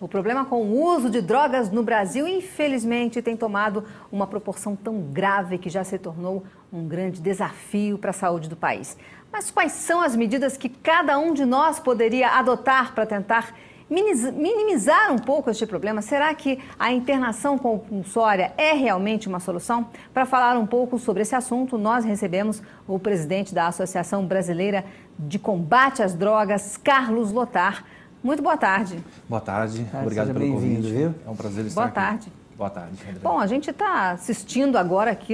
O problema com o uso de drogas no Brasil, infelizmente, tem tomado uma proporção tão grave que já se tornou um grande desafio para a saúde do país. Mas quais são as medidas que cada um de nós poderia adotar para tentar minimizar um pouco este problema? Será que a internação compulsória é realmente uma solução? Para falar um pouco sobre esse assunto, nós recebemos o presidente da Associação Brasileira de Combate às Drogas, Carlos Lotar. Muito boa tarde. Boa tarde, obrigado pelo convite. Viu? É um prazer estar aqui. Boa tarde. Boa tarde, André. Bom, a gente está assistindo agora aqui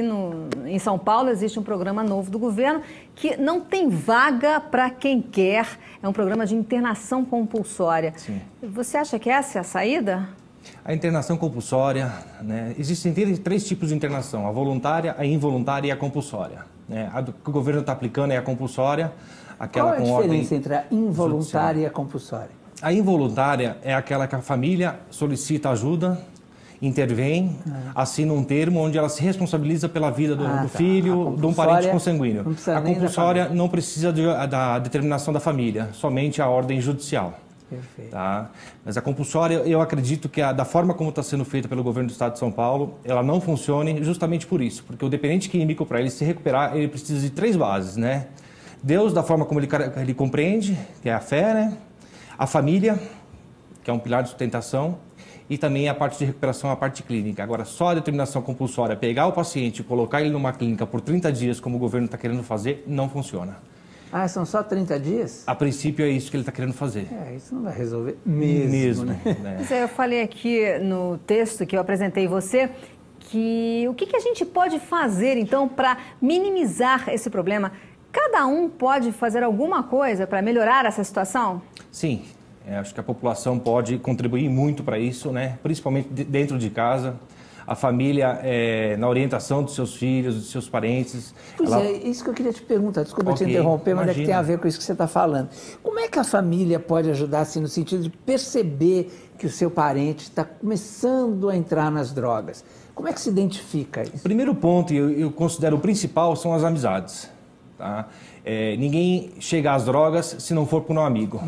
em São Paulo, existe um programa novo do governo que não tem vaga para quem quer, é um programa de internação compulsória. Sim. Você acha que essa é a saída? A internação compulsória, né, existem três tipos de internação, a voluntária, a involuntária e a compulsória. Né? A que o governo está aplicando é a compulsória, aquela com ordem... Qual é a diferença entre a involuntária e a compulsória? A involuntária é aquela que a família solicita ajuda, intervém, assina um termo onde ela se responsabiliza pela vida do filho, de um parente consanguíneo. A compulsória não precisa da determinação da família, somente a ordem judicial. Perfeito. Tá? Mas a compulsória, eu acredito que da forma como está sendo feita pelo governo do Estado de São Paulo, ela não funcione justamente por isso, porque o dependente químico, para ele se recuperar, ele precisa de três bases, né? Deus, da forma como ele compreende, que é a fé, né? A família, que é um pilar de sustentação, e também a parte de recuperação, a parte clínica. Agora, só a determinação compulsória, pegar o paciente e colocar ele numa clínica por 30 dias, como o governo está querendo fazer, não funciona. Ah, são só 30 dias? A princípio é isso que ele está querendo fazer. Isso não vai resolver mesmo, né? Mas eu falei aqui no texto que eu apresentei você, que o que a gente pode fazer, então, para minimizar esse problema? Cada um pode fazer alguma coisa para melhorar essa situação? Sim. Acho que a população pode contribuir muito para isso, né? Principalmente dentro de casa. A família, na orientação dos seus filhos, dos seus parentes. Pois é, isso que eu queria te perguntar. Desculpa te interromper, mas é que tem a ver com isso que você está falando. Como é que a família pode ajudar, assim, no sentido de perceber que o seu parente está começando a entrar nas drogas? Como é que se identifica isso? O primeiro ponto, e eu considero o principal, são as amizades. Tá? Ninguém chega às drogas se não for por um amigo.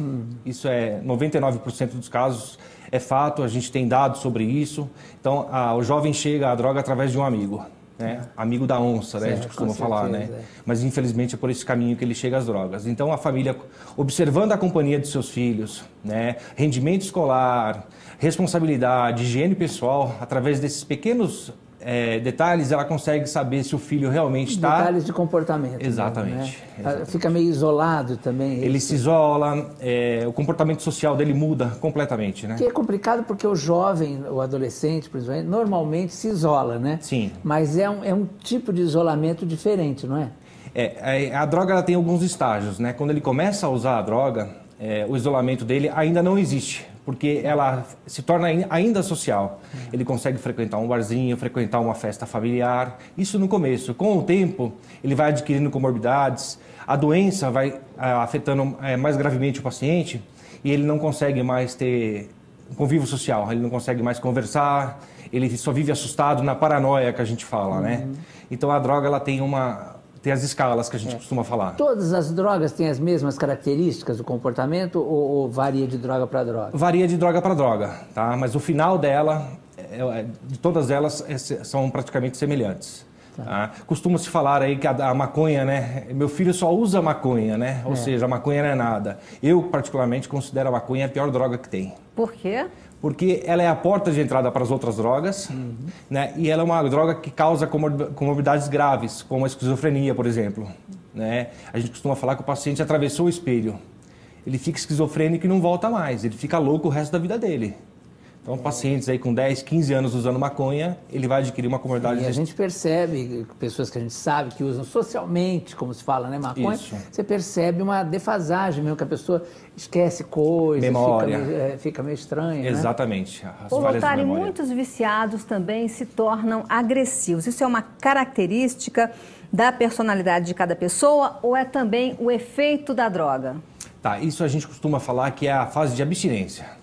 Isso é 99% dos casos, é fato, a gente tem dados sobre isso. Então, o jovem chega à droga através de um amigo, né? Amigo da onça, né? A gente costuma falar, né? Mas infelizmente é por esse caminho que ele chega às drogas. Então, a família, observando a companhia de seus filhos, né? Rendimento escolar, responsabilidade, higiene pessoal, através desses pequenos detalhes, ela consegue saber se o filho realmente está... Detalhes de comportamento. Exatamente. Né? Exatamente. Fica meio isolado também. Ele se isola, o comportamento social dele muda completamente, né? Que é complicado porque o jovem, o adolescente, principalmente, normalmente se isola, né? Sim. Mas é um tipo de isolamento diferente, não é? A droga ela tem alguns estágios, né? Quando ele começa a usar a droga, o isolamento dele ainda não existe, porque ela se torna ainda social. Ele consegue frequentar um barzinho, frequentar uma festa familiar, isso no começo. Com o tempo, ele vai adquirindo comorbidades, a doença vai afetando mais gravemente o paciente e ele não consegue mais ter um convívio social, ele não consegue mais conversar, ele só vive assustado na paranoia que a gente fala, né? Então a droga ela tem as escalas que a gente costuma falar. Todas as drogas têm as mesmas características do comportamento ou varia de droga para droga? Varia de droga para droga, tá? Mas o final dela, de todas elas, são praticamente semelhantes. Tá? Costuma-se falar aí que a maconha, né? Meu filho só usa maconha, né? Ou seja, a maconha não é nada. Eu, particularmente, considero a maconha a pior droga que tem. Por quê? Porque ela é a porta de entrada para as outras drogas, né? E ela é uma droga que causa comorbidades graves, como a esquizofrenia, por exemplo. Né? A gente costuma falar que o paciente atravessou o espelho. Ele fica esquizofrênico e não volta mais, ele fica louco o resto da vida dele. Então, pacientes aí com 10, 15 anos usando maconha, ele vai adquirir uma comorbidade... E a gente percebe, pessoas que a gente sabe que usam socialmente, como se fala, né, maconha, Isso. Você percebe uma defasagem mesmo, que a pessoa esquece coisas, memória. Fica meio estranha, Exatamente. Né? Ô, Lotar, muitos viciados também se tornam agressivos. Isso é uma característica da personalidade de cada pessoa ou é também o efeito da droga? Tá, isso a gente costuma falar que é a fase de abstinência.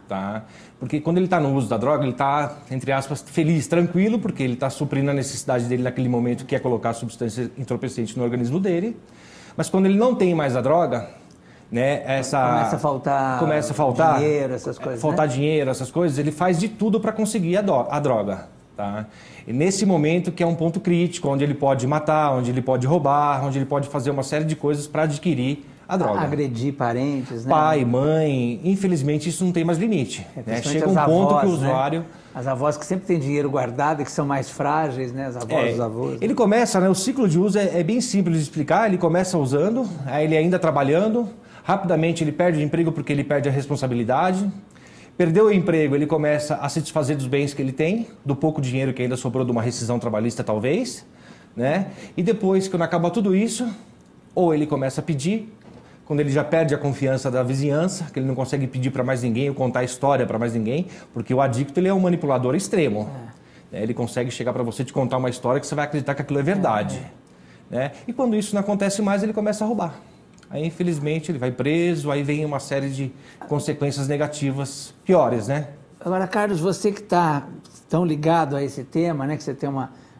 Tá? Porque quando ele está no uso da droga, ele está, entre aspas, feliz, tranquilo, porque ele está suprindo a necessidade dele naquele momento, que é colocar a substância entorpecente no organismo dele. Mas quando ele não tem mais a droga, né, começa a faltar dinheiro, essas coisas, faltar dinheiro, essas coisas, ele faz de tudo para conseguir a droga. Tá? E nesse momento que é um ponto crítico, onde ele pode matar, onde ele pode roubar, onde ele pode fazer uma série de coisas para adquirir a droga. Agredir parentes, né? Pai, mãe, infelizmente isso não tem mais limite. Né? Chega um ponto que o usuário... Né? As avós que sempre têm dinheiro guardado e que são mais frágeis, né? As avós, os avós. Ele começa, né? O ciclo de uso é bem simples de explicar. Ele começa usando, aí ele ainda trabalhando, rapidamente ele perde o emprego porque ele perde a responsabilidade. Perdeu o emprego, ele começa a se desfazer dos bens que ele tem, do pouco dinheiro que ainda sobrou de uma rescisão trabalhista talvez, né? E depois, quando acaba tudo isso, ou ele começa a pedir, quando ele já perde a confiança da vizinhança, que ele não consegue pedir para mais ninguém ou contar a história para mais ninguém, porque o adicto ele é um manipulador extremo. Ele consegue chegar para você e te contar uma história que você vai acreditar que aquilo é verdade. Né? E quando isso não acontece mais, ele começa a roubar. Aí, infelizmente, ele vai preso, aí vem uma série de consequências negativas piores, né? Agora, Carlos, você que está tão ligado a esse tema, né, que você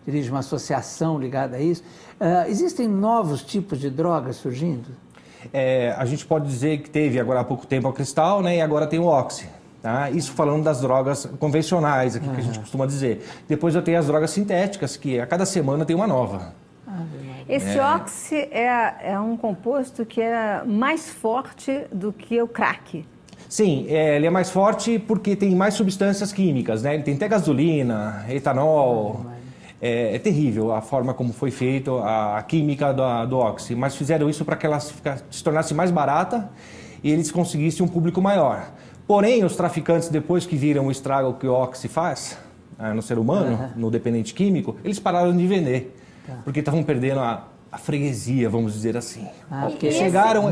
dirige uma associação ligada a isso, existem novos tipos de drogas surgindo? A gente pode dizer que teve agora há pouco tempo o cristal, né, e agora tem o oxi. Tá? Isso falando das drogas convencionais, aqui, que a gente costuma dizer. Depois eu tenho as drogas sintéticas, que a cada semana tem uma nova. Esse oxi é um composto que é mais forte do que o crack. Sim, ele é mais forte porque tem mais substâncias químicas, né? Ele tem até gasolina, etanol. É terrível a forma como foi feita a química do oxi, mas fizeram isso para que ela se tornasse mais barata e eles conseguissem um público maior. Porém, os traficantes, depois que viram o estrago que o oxi faz no ser humano, no dependente químico, eles pararam de vender, porque estavam perdendo a freguesia, vamos dizer assim. Porque chegaram,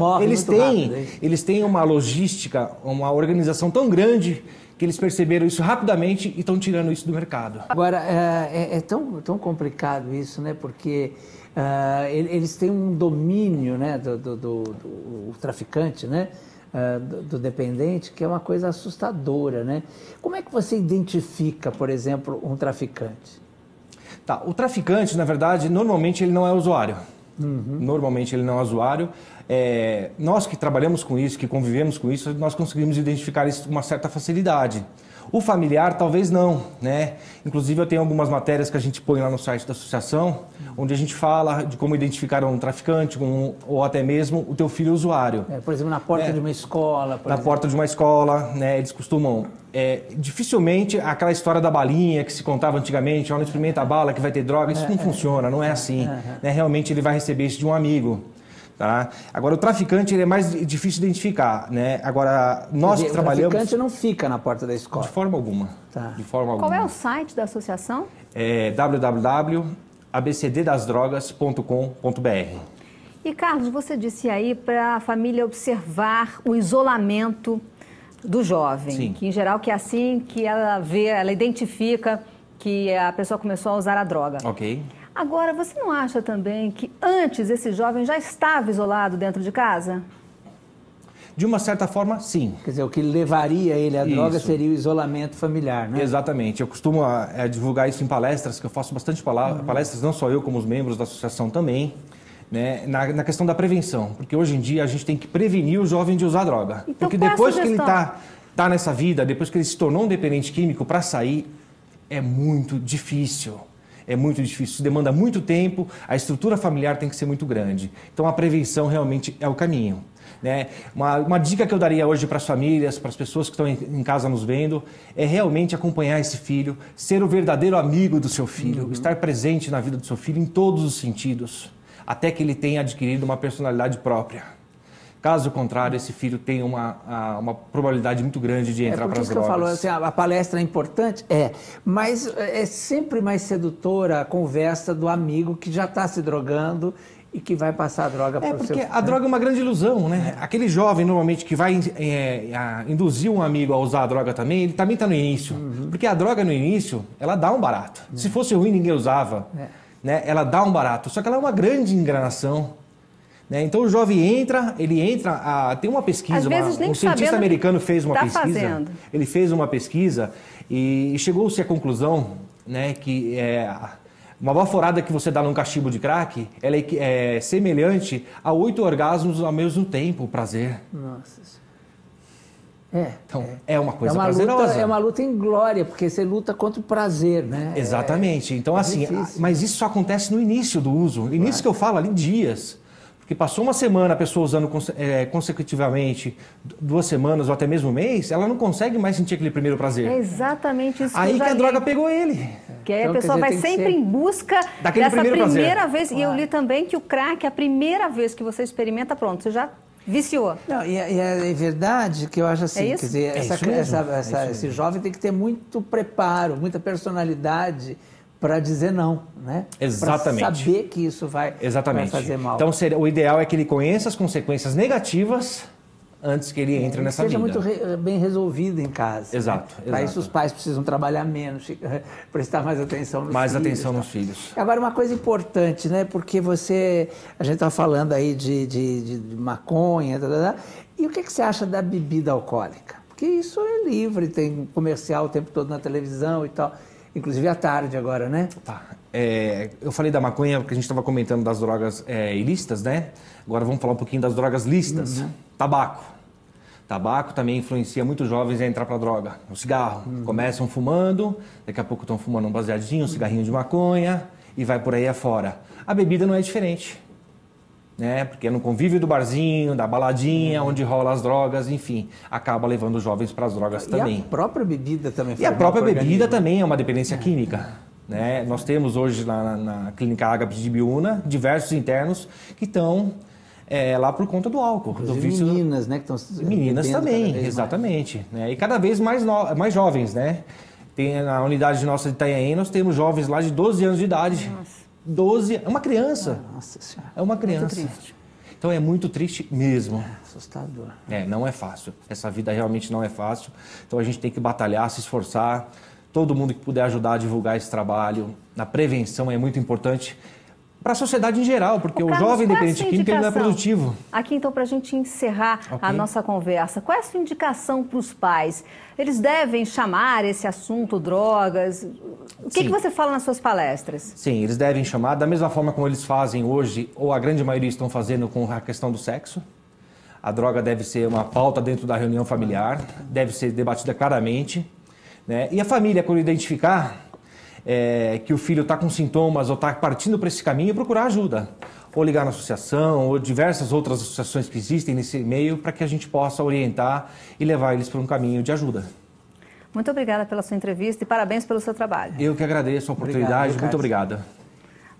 eles têm uma logística, uma organização tão grande que eles perceberam isso rapidamente e estão tirando isso do mercado. Agora, é tão complicado isso, né? Porque eles têm um domínio, né, do traficante, né? Do dependente, que é uma coisa assustadora, né? Como é que você identifica, por exemplo, um traficante? Tá, o traficante, na verdade, normalmente ele não é usuário. Normalmente ele não é usuário. Nós que trabalhamos com isso, que convivemos com isso, nós conseguimos identificar isso com uma certa facilidade. O familiar, talvez não, né? Inclusive, eu tenho algumas matérias que a gente põe lá no site da associação, onde a gente fala de como identificar um traficante ou até mesmo o teu filho usuário. Por exemplo, na porta de uma escola. Na porta de uma escola, né? Eles costumam... dificilmente aquela história da balinha que se contava antigamente, não experimenta a bala que vai ter droga, isso não funciona, não é assim. Né? Realmente ele vai receber isso de um amigo. Tá? Agora, o traficante ele é mais difícil de identificar, né? Agora, nós que trabalhamos... O traficante não fica na porta da escola? De forma alguma. Tá. De forma alguma. Qual é o site da associação? www.abcddasdrogas.com.br. E, Carlos, você disse aí para a família observar o isolamento do jovem. Sim. Que, em geral, que é assim que ela vê, ela identifica que a pessoa começou a usar a droga. Ok. Agora, você não acha também que antes esse jovem já estava isolado dentro de casa? De uma certa forma, sim. Quer dizer, o que levaria ele à droga seria o isolamento familiar, né? Exatamente. Eu costumo divulgar isso em palestras, que eu faço bastante palestras, não só eu, como os membros da associação também, né, na questão da prevenção. Porque hoje em dia a gente tem que prevenir o jovem de usar droga. Então, porque depois que ele tá nessa vida, depois que ele se tornou um dependente químico, para sair é muito difícil. É muito difícil, isso demanda muito tempo, a estrutura familiar tem que ser muito grande. Então a prevenção realmente é o caminho. Né? Uma dica que eu daria hoje para as famílias, para as pessoas que estão em casa nos vendo, é realmente acompanhar esse filho, ser o verdadeiro amigo do seu filho, estar presente na vida do seu filho em todos os sentidos, até que ele tenha adquirido uma personalidade própria. Caso contrário, esse filho tem uma probabilidade muito grande de entrar para as drogas. Por isso que eu falo, assim, a palestra é importante? Mas é sempre mais sedutora a conversa do amigo que já está se drogando e que vai passar a droga para o seu... Porque a droga é uma grande ilusão, né? Aquele jovem, normalmente, que vai induzir um amigo a usar a droga também, ele também está no início. Porque a droga, no início, ela dá um barato. Se fosse ruim, ninguém usava. Né? Ela dá um barato. Só que ela é uma grande enganação. Né? Então o jovem tem uma pesquisa, um cientista americano fez uma pesquisa, ele fez uma pesquisa e chegou-se à conclusão, né, que Uma baforada que você dá num cachimbo de crack, ela é semelhante a 8 orgasmos ao mesmo tempo, o prazer. Nossa. Então, é uma coisa prazerosa. É uma luta em glória, porque você luta contra o prazer, né? Exatamente. Então, assim, mas isso só acontece no início do uso. No início que eu falo ali, dias. Porque passou uma semana a pessoa usando consecutivamente 2 semanas ou até mesmo um mês, ela não consegue mais sentir aquele primeiro prazer. É exatamente isso. Aí que a droga pegou ele. Que aí Então, a pessoa vai sempre em busca dessa primeira vez. E eu li também que o crack, a primeira vez que você experimenta, pronto, você já viciou. Não, e é verdade que eu acho assim, É isso? quer dizer, esse jovem tem que ter muito preparo, muita personalidade para dizer não, né? Exatamente. Para saber que isso vai fazer mal. Então, o ideal é que ele conheça as consequências negativas antes que ele entre nessa vida. Seja muito bem resolvido em casa. Exato. Né? Para isso os pais precisam trabalhar menos, prestar mais atenção nos filhos. Mais atenção nos filhos. Agora, uma coisa importante, né? Porque a gente está falando aí de maconha, e o que você acha da bebida alcoólica? Porque isso é livre, tem comercial o tempo todo na televisão e tal. Inclusive à tarde agora, né? Tá. Eu falei da maconha porque a gente estava comentando das drogas ilícitas, né? Agora vamos falar um pouquinho das drogas lícitas. Uhum. Tabaco. Tabaco também influencia muitos jovens a entrar para a droga. O cigarro. Uhum. Começam fumando, daqui a pouco estão fumando um baseadinho, um cigarrinho de maconha e vai por aí afora. A bebida não é diferente. Né? Porque é no convívio do barzinho, da baladinha, onde rola as drogas, enfim, acaba levando os jovens para as drogas também. E a própria bebida também. E a própria bebida também é uma dependência química. Né? Nós temos hoje lá na Clínica Ágape de Ibiúna diversos internos que estão lá por conta do álcool. Do vício. Meninas, né? Que meninas também, exatamente. Né? E cada vez mais jovens, né? Tem, na unidade nossa de Itanhaém, nós temos jovens lá de 12 anos de idade. Nossa. 12, é uma criança. Nossa Senhora. É uma criança. Muito triste. Então é muito triste mesmo. Assustador. Não é fácil. Essa vida realmente não é fácil. Então a gente tem que batalhar, se esforçar. Todo mundo que puder ajudar a divulgar esse trabalho. Na prevenção é muito importante para a sociedade em geral, porque o jovem dependente químico ele não é produtivo. Aqui então, para a gente encerrar a nossa conversa, qual é a sua indicação para os pais? Eles devem chamar esse assunto drogas? O que você fala nas suas palestras? Sim, eles devem chamar, da mesma forma como eles fazem hoje, ou a grande maioria estão fazendo com a questão do sexo. A droga deve ser uma pauta dentro da reunião familiar, deve ser debatida claramente. Né? E a família, quando identificar que o filho está com sintomas ou está partindo para esse caminho, procurar ajuda. Ou ligar na associação, ou diversas outras associações que existem nesse meio, para que a gente possa orientar e levar eles para um caminho de ajuda. Muito obrigada pela sua entrevista e parabéns pelo seu trabalho. Eu que agradeço a oportunidade. Muito obrigada.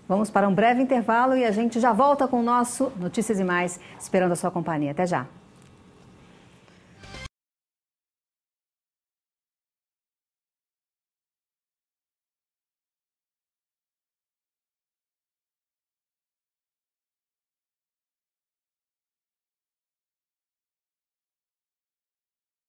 Vamos para um breve intervalo e a gente já volta com o nosso Notícias e Mais, esperando a sua companhia. Até já.